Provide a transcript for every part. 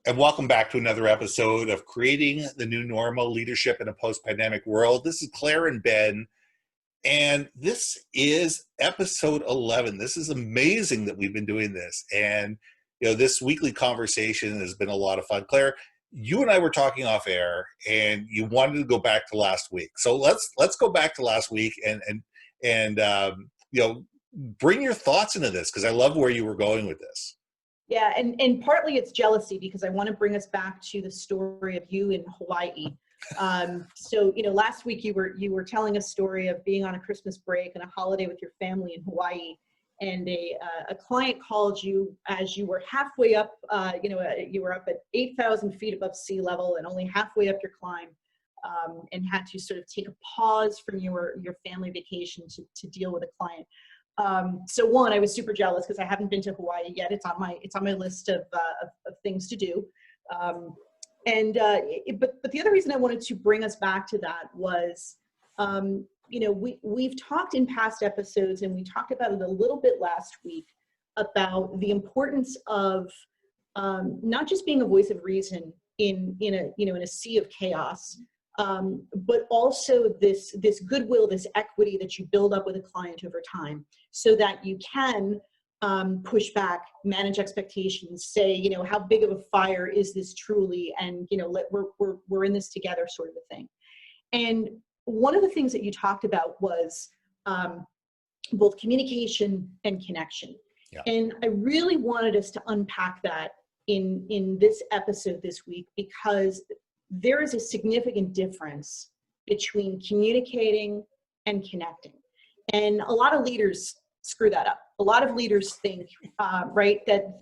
And welcome back to another episode of Creating the New Normal Leadership in a Post-Pandemic World. This is Claire and Ben, and this is episode 11. This is amazing that we've been doing this. And, this weekly conversation has been a lot of fun. Claire, you and I were talking off air, and you wanted to go back to last week. So let's go back to last week and bring your thoughts into this, because I love where you were going with this. Yeah, and partly it's jealousy, because I want to bring us back to the story of you in Hawaii. So last week you were telling a story of being on a Christmas break and a holiday with your family in Hawaii, and a client called you as you were halfway up. You were up at 8,000 feet above sea level and only halfway up your climb, and had to sort of take a pause from your family vacation to deal with a client. So one, I was super jealous because I haven't been to Hawaii yet. It's on my list of things to do. But the other reason I wanted to bring us back to that was, we've talked in past episodes, and we talked about it a little bit last week, about the importance of not just being a voice of reason in a sea of chaos, but also this goodwill, this equity that you build up with a client over time, so that you can push back, manage expectations, say, how big of a fire is this truly, and we're in this together, sort of a thing. And one of the things that you talked about was both communication and connection. Yeah. And I really wanted us to unpack that in this episode this week, because there is a significant difference between communicating and connecting. And a lot of leaders screw that up. A lot of leaders think, that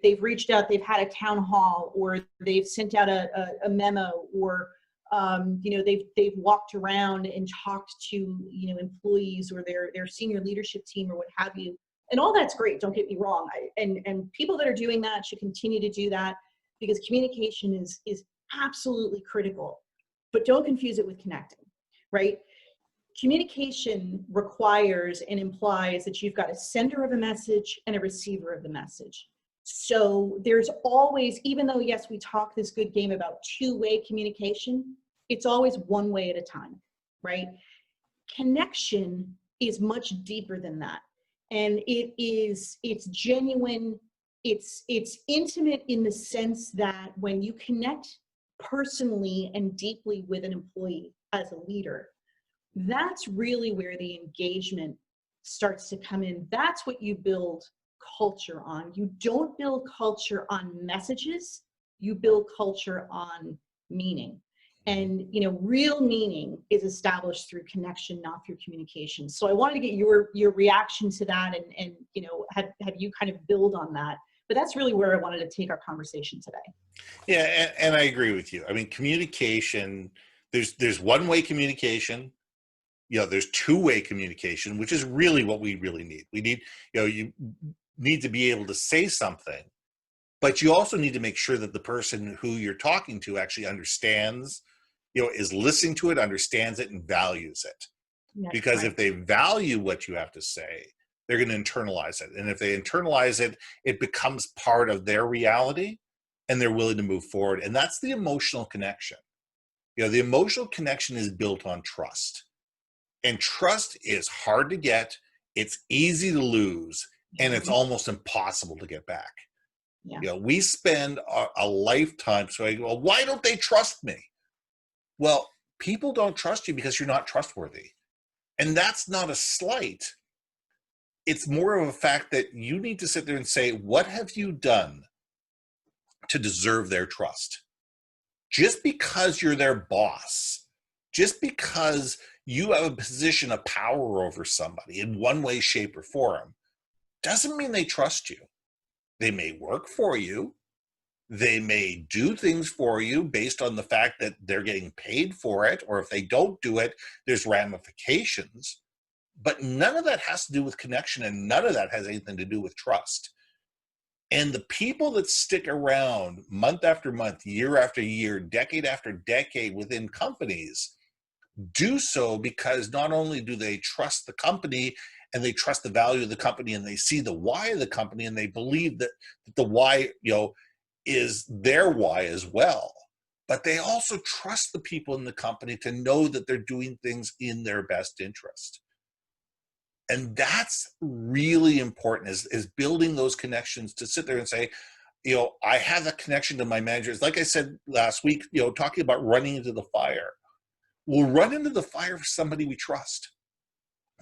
they've reached out, they've had a town hall, or they've sent out a memo, or they've walked around and talked to employees or their senior leadership team or what have you. And all that's great. Don't get me wrong. And people that are doing that should continue to do that, because communication is absolutely critical. But don't confuse it with connecting, right? Communication requires and implies that you've got a sender of a message and a receiver of the message. So there's always, even though, yes, we talk this good game about two-way communication, it's always one way at a time, right? Connection is much deeper than that. And it's genuine, it's intimate, in the sense that when you connect personally and deeply with an employee as a leader, that's really where the engagement starts to come in. That's what you build culture on. You don't build culture on messages, you build culture on meaning. And real meaning is established through connection, not through communication. So I wanted to get your reaction to that, and have you kind of build on that. But that's really where I wanted to take our conversation today. Yeah, and I agree with you. I mean, communication, there's one-way communication. There's two-way communication, which is really what we really need. We need, you need to be able to say something, but you also need to make sure that the person who you're talking to actually understands, is listening to it, understands it, and values it. Yeah, because right. If they value what you have to say, they're going to internalize it. And if they internalize it, it becomes part of their reality, and they're willing to move forward. And that's the emotional connection. The emotional connection is built on trust. And trust is hard to get, it's easy to lose, and it's almost impossible to get back. Yeah. We spend a lifetime saying, well, why don't they trust me? Well, people don't trust you because you're not trustworthy. And that's not a slight. It's more of a fact that you need to sit there and say, what have you done to deserve their trust? Just because you're their boss, just because you have a position of power over somebody in one way, shape, or form, doesn't mean they trust you. They may work for you. They may do things for you based on the fact that they're getting paid for it, or if they don't do it, there's ramifications. But none of that has to do with connection, and none of that has anything to do with trust. And the people that stick around month after month, year after year, decade after decade within companies do so because not only do they trust the company and they trust the value of the company, and they see the why of the company, and they believe that the why, is their why as well. But they also trust the people in the company to know that they're doing things in their best interest. And that's really important, is building those connections to sit there and say, I have a connection to my managers. Like I said last week, talking about running into the fire. We'll run into the fire for somebody we trust.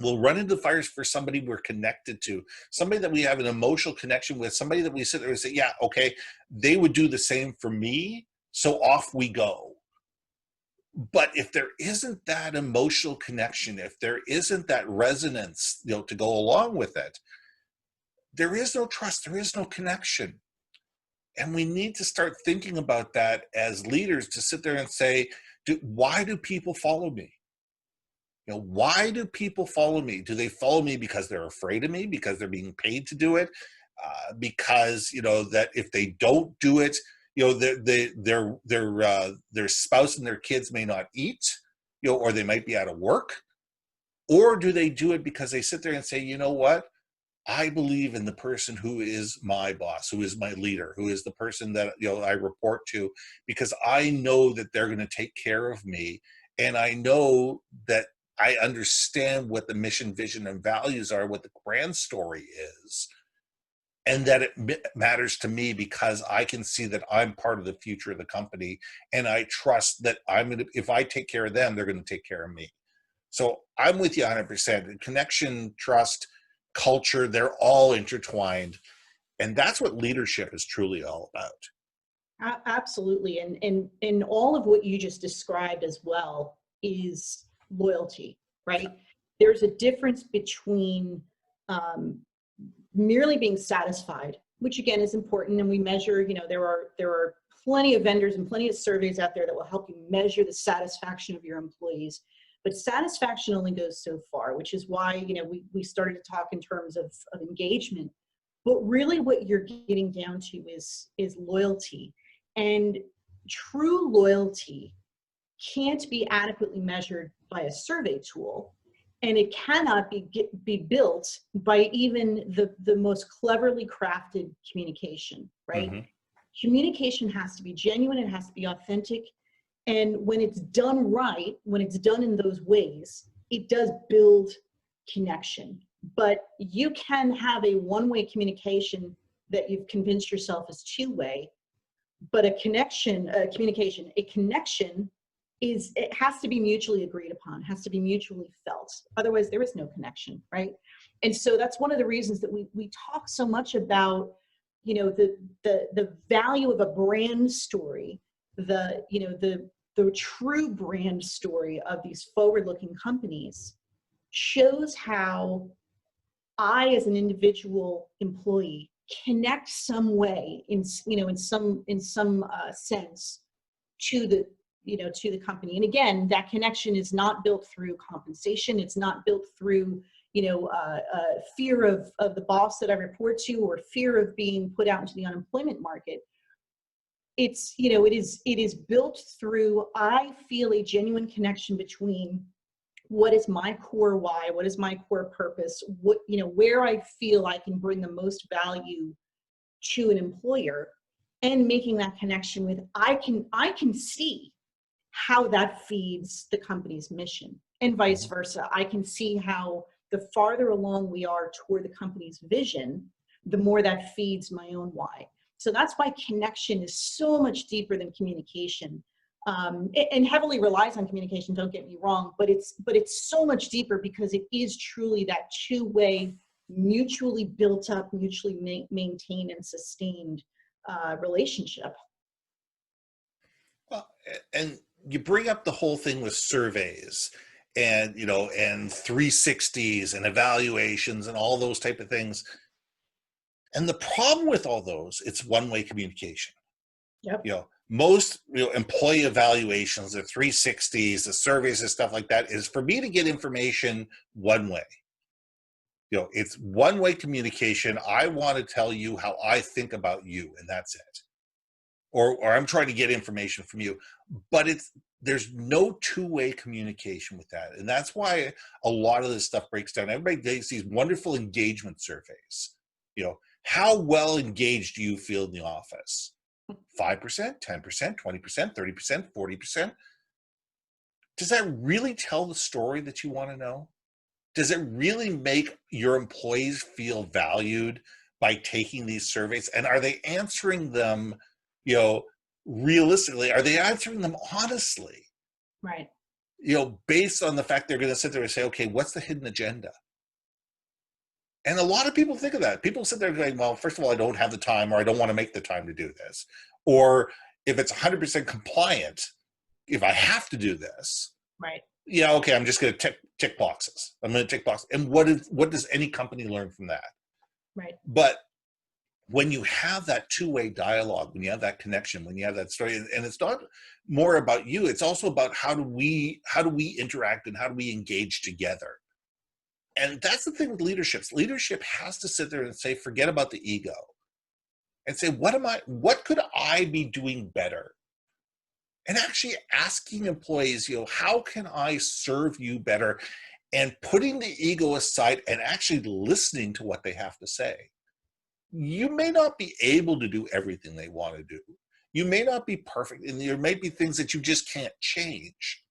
We'll run into the fires for somebody we're connected to, somebody that we have an emotional connection with, somebody that we sit there and say, yeah, okay, they would do the same for me. So off we go. But if there isn't that emotional connection, if there isn't that resonance, to go along with it, there is no trust, there is no connection. And we need to start thinking about that as leaders, to sit there and say, why do people follow me? Why do people follow me? Do they follow me because they're afraid of me, because they're being paid to do it, because that if they don't do it, their spouse and their kids may not eat, or they might be out of work? Or do they do it because they sit there and say, you know what? I believe in the person who is my boss, who is my leader, who is the person that I report to, because I know that they're going to take care of me, and I know that I understand what the mission, vision, and values are, what the brand story is, and that it matters to me because I can see that I'm part of the future of the company, and I trust that if I take care of them, they're going to take care of me. So I'm with you 100%. Connection, trust, culture, they're all intertwined. And that's what leadership is truly all about. Absolutely. And all of what you just described as well is loyalty, right? There's a difference between merely being satisfied, which again is important. And we measure, there are plenty of vendors and plenty of surveys out there that will help you measure the satisfaction of your employees. But satisfaction only goes so far, which is why, we started to talk in terms of engagement. But really what you're getting down to is loyalty. And true loyalty can't be adequately measured by a survey tool. And it cannot be built by even the most cleverly crafted communication, right? Mm-hmm. Communication has to be genuine, it has to be authentic. And when it's done right, when it's done in those ways, it does build connection. But you can have a one-way communication that you've convinced yourself is two-way, but a connection it has to be mutually agreed upon, has to be mutually felt. Otherwise, there is no connection, right? And so that's one of the reasons that we talk so much about, the value of a brand story, the true brand story of these forward-looking companies shows how I, as an individual employee, connect some way in some sense to the company. And again, that connection is not built through compensation. It's not built through fear of the boss that I report to, or fear of being put out into the unemployment market. It is built through, I feel a genuine connection between what is my core why, what is my core purpose, where I feel I can bring the most value to an employer, and making that connection with, I can see how that feeds the company's mission, and vice versa. I can see how the farther along we are toward the company's vision, the more that feeds my own why. So that's why connection is so much deeper than communication, and heavily relies on communication, don't get me wrong, but it's so much deeper because it is truly that two-way, mutually built up, mutually maintained and sustained relationship. Well, and you bring up the whole thing with surveys and, and 360s and evaluations and all those type of things. And the problem with all those, it's one-way communication. Yep. Most employee evaluations, the 360s, the surveys and stuff like that, is for me to get information one way. It's one-way communication. I want to tell you how I think about you, and that's it. Or I'm trying to get information from you. But there's no two-way communication with that. And that's why a lot of this stuff breaks down. Everybody does these wonderful engagement surveys. How well engaged do you feel in the office? 5%, 10%, 20%, 30%, 40%. Does that really tell the story that you want to know? Does it really make your employees feel valued by taking these surveys? And are they answering them, you know, realistically? Are they answering them honestly? Right. Based on the fact they're going to sit there and say, okay, what's the hidden agenda? And a lot of people think of that. People sit there going, well, first of all, I don't have the time, or I don't want to make the time to do this. Or if it's 100% compliant, if I have to do this, Right. yeah, okay, I'm just going to tick boxes. I'm going to tick boxes. And what does any company learn from that? Right. But when you have that two-way dialogue, when you have that connection, when you have that story, and it's not more about you, it's also about how do we interact and how do we engage together. And that's the thing with leadership. Leadership has to sit there and say, forget about the ego, and say, what could I be doing better? And actually asking employees, how can I serve you better? And putting the ego aside and actually listening to what they have to say. You may not be able to do everything they want to do. You may not be perfect, and there may be things that you just can't change.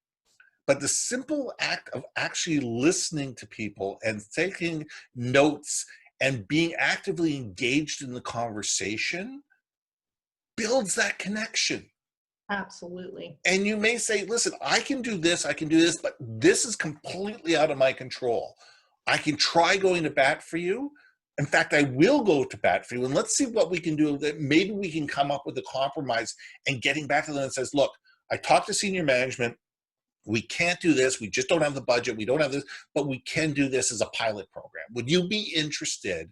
But the simple act of actually listening to people and taking notes and being actively engaged in the conversation builds that connection. Absolutely. And you may say, listen, I can do this, but this is completely out of my control. I can try going to bat for you. In fact, I will go to bat for you. And let's see what we can do. That maybe we can come up with a compromise, and getting back to them and says, look, I talked to senior management. We can't do this. We just don't have the budget. We don't have this, but we can do this as a pilot program. Would you be interested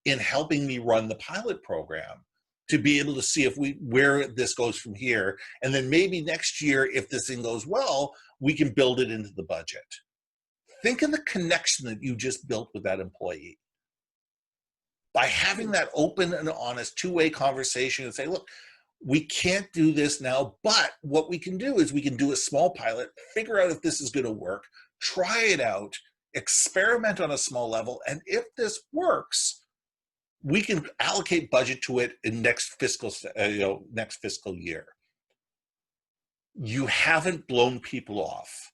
in helping me run the pilot program to be able to see where this goes from here? And then maybe next year, if this thing goes well, we can build it into the budget. Think of the connection that you just built with that employee. By having that open and honest two-way conversation and say, look, we can't do this now, but what we can do is we can do a small pilot, figure out if this is going to work, try it out, experiment on a small level, and if this works, we can allocate budget to it in next fiscal year. You haven't blown people off.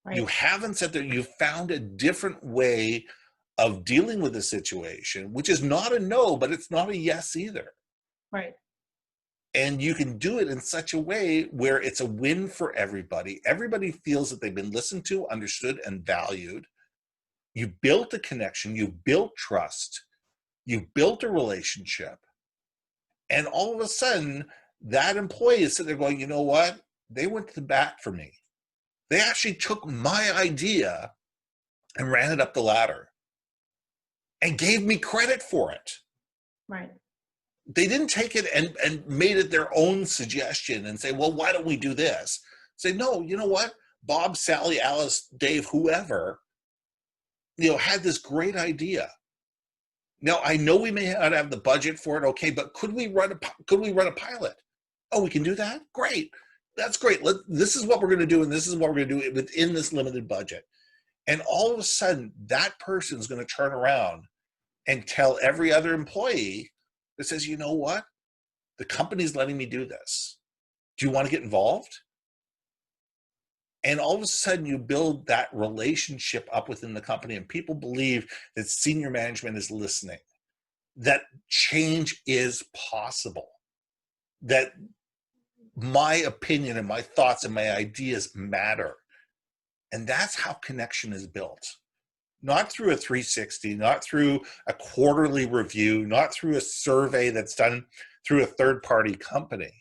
Right. You haven't said that. You found a different way of dealing with the situation, which is not a no, but it's not a yes either. Right. And you can do it in such a way where it's a win for everybody. Everybody feels that they've been listened to, understood, and valued. You built a connection. You built trust. You built a relationship. And all of a sudden, that employee is sitting there going, you know what? They went to the bat for me. They actually took my idea and ran it up the ladder and gave me credit for it. Right. They didn't take it and made it their own suggestion and say, well, why don't we do this? Say, no, you know what? Bob, Sally, Alice, Dave, whoever, had this great idea. Now, I know we may not have the budget for it, okay, but could we run a pilot? Oh, we can do that? Great. That's great. This is what we're going to do, and this is what we're going to do within this limited budget. And all of a sudden, that person's going to turn around and tell every other employee that says, you know what? The company's letting me do this. Do you want to get involved? And all of a sudden you build that relationship up within the company, and people believe that senior management is listening, that change is possible, that my opinion and my thoughts and my ideas matter. And that's how connection is built. Not through a 360, not through a quarterly review, not through a survey that's done through a third-party company.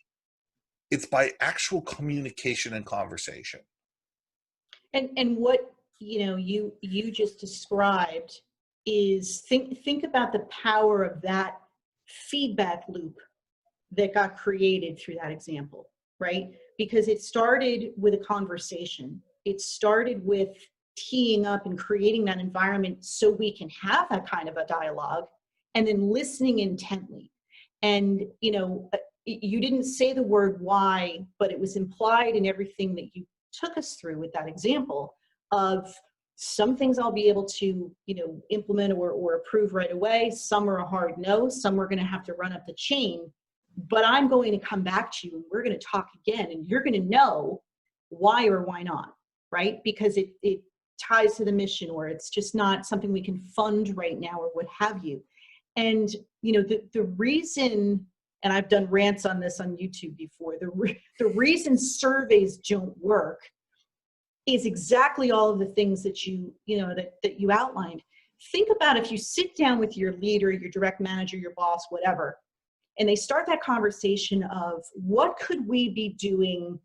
It's by actual communication and conversation. And what you just described is think about the power of that feedback loop that got created through that example, right? Because it started with a conversation. It started with teeing up and creating that environment so we can have that kind of a dialogue, and then listening intently. And you didn't say the word why, but it was implied in everything that you took us through with that example of some things I'll be able to implement or approve right away. Some are a hard no. Some we're going to have to run up the chain. but I'm going to come back to you and we're going to talk again, and you're going to know why or why not, right? Because it ties to the mission, or it's just not something we can fund right now, or what have you. And, you know, the reason, and I've done rants on this on YouTube before, the reason surveys don't work is exactly all of the things that you outlined. Think about if you sit down with your leader, your direct manager, your boss, whatever, and they start that conversation of what could we be doing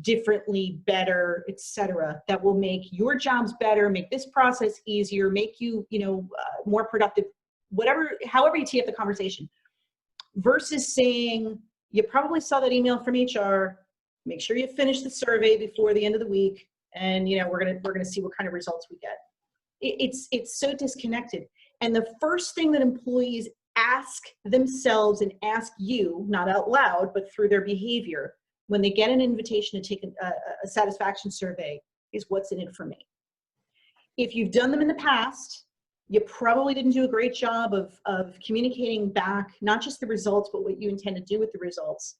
differently, better, etc., that will make your jobs better, make this process easier, make you, more productive, whatever, however you tee up the conversation, versus saying, you probably saw that email from HR, make sure you finish the survey before the end of the week, and we're gonna see what kind of results we get. It's so disconnected. And the first thing that employees ask themselves and ask you, not out loud, but through their behavior, when they get an invitation to take a satisfaction survey, is what's in it for me. If you've done them in the past, you probably didn't do a great job of communicating back, not just the results, but what you intend to do with the results.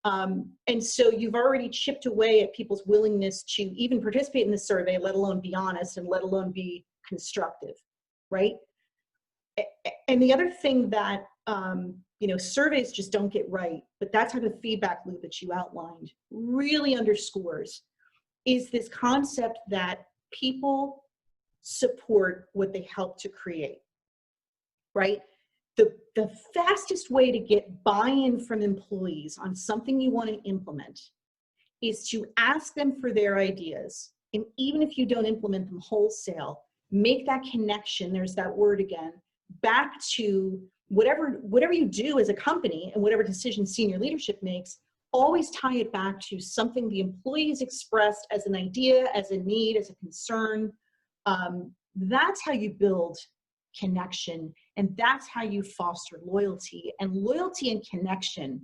And so you've already chipped away at people's willingness to even participate in the survey, let alone be honest, and let alone be constructive, right? And the other thing that, surveys just don't get right, but that type of feedback loop that you outlined really underscores, is this concept that people support what they help to create, right? The fastest way to get buy-in from employees on something you want to implement is to ask them for their ideas. And even if you don't implement them wholesale, make that connection, there's that word again, back to whatever you do as a company, and whatever decision senior leadership makes, always tie it back to something the employees expressed as an idea, as a need, as a concern. That's how you build connection, and that's how you foster loyalty. And loyalty and connection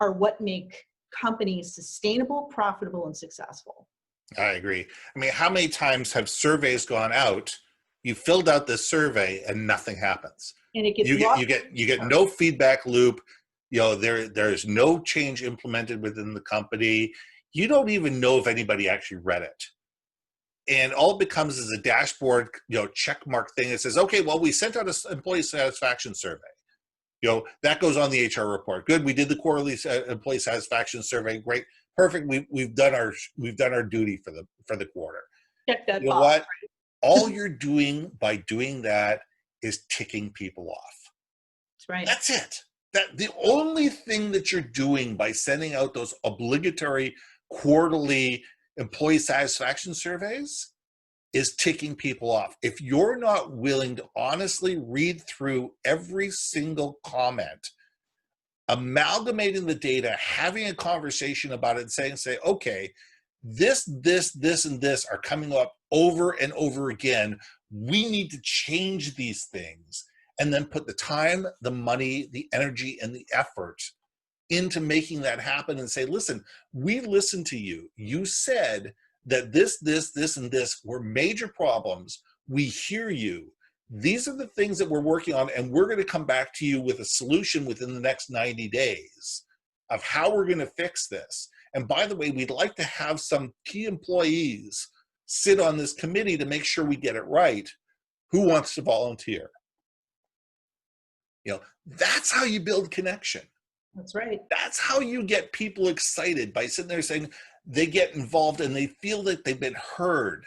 are what make companies sustainable, profitable, and successful. I agree. I mean, how many times have surveys gone out? You filled out this survey and nothing happens. And it gets you get no feedback loop. There's no change implemented within the company. You don't even know if anybody actually read it. And all it becomes is a dashboard, check mark thing that says, okay, well, we sent out an employee satisfaction survey. That goes on the HR report. Good, we did the quarterly employee satisfaction survey. Great, perfect. We've done our duty for the quarter. Check that You know box. what? All you're doing by doing that is ticking people off. That's right. That's it. That the only thing that you're doing by sending out those obligatory quarterly employee satisfaction surveys is ticking people off. If you're not willing to honestly read through every single comment, amalgamating the data, having a conversation about it, and say, okay, this, and this are coming up over and over again. We need to change these things, and then put the time, the money, the energy, and the effort into making that happen, and say, listen, we listened to you. You said that this, and this were major problems. We hear you. These are the things that we're working on, and we're going to come back to you with a solution within the next 90 days of how we're going to fix this. And by the way, we'd like to have some key employees sit on this committee to make sure we get it right. Who wants to volunteer? That's how you build connection. That's right. That's how you get people excited, by sitting there saying they get involved and they feel that they've been heard,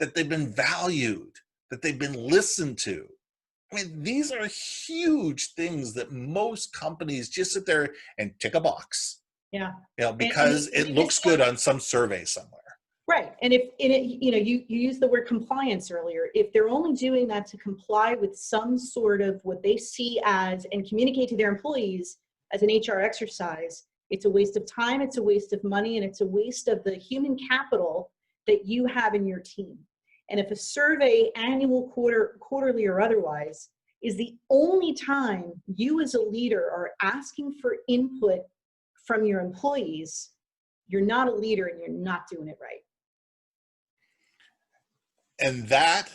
that they've been valued, that they've been listened to. I mean, these are huge things that most companies just sit there and tick a box. Yeah. Because it looks good on some survey somewhere. Right. And if you used the word compliance earlier, if they're only doing that to comply with some sort of what they see as and communicate to their employees as an HR exercise, it's a waste of time, it's a waste of money, and it's a waste of the human capital that you have in your team. And if a survey, annual, quarterly, or otherwise, is the only time you as a leader are asking for input from your employees, you're not a leader and you're not doing it right. And that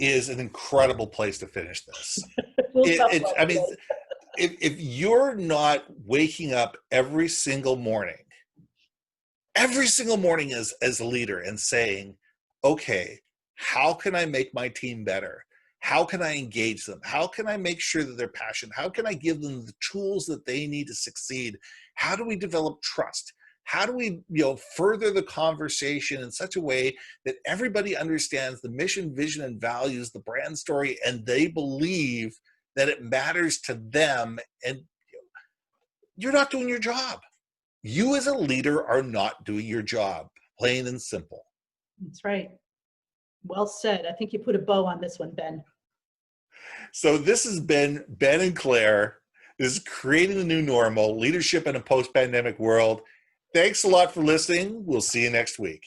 is an incredible place to finish this. if you're not waking up every single morning as a leader and saying, okay, how can I make my team better? How can I engage them? How can I make sure that they're passionate? How can I give them the tools that they need to succeed? How do we develop trust? How do we, further the conversation in such a way that everybody understands the mission, vision, and values, the brand story, and they believe that it matters to them, and you're not doing your job. You as a leader are not doing your job, plain and simple. That's right. Well said. I think you put a bow on this one, Ben. So this has been Ben and Claire. This is Creating the New Normal, Leadership in a Post-Pandemic World. Thanks a lot for listening. We'll see you next week.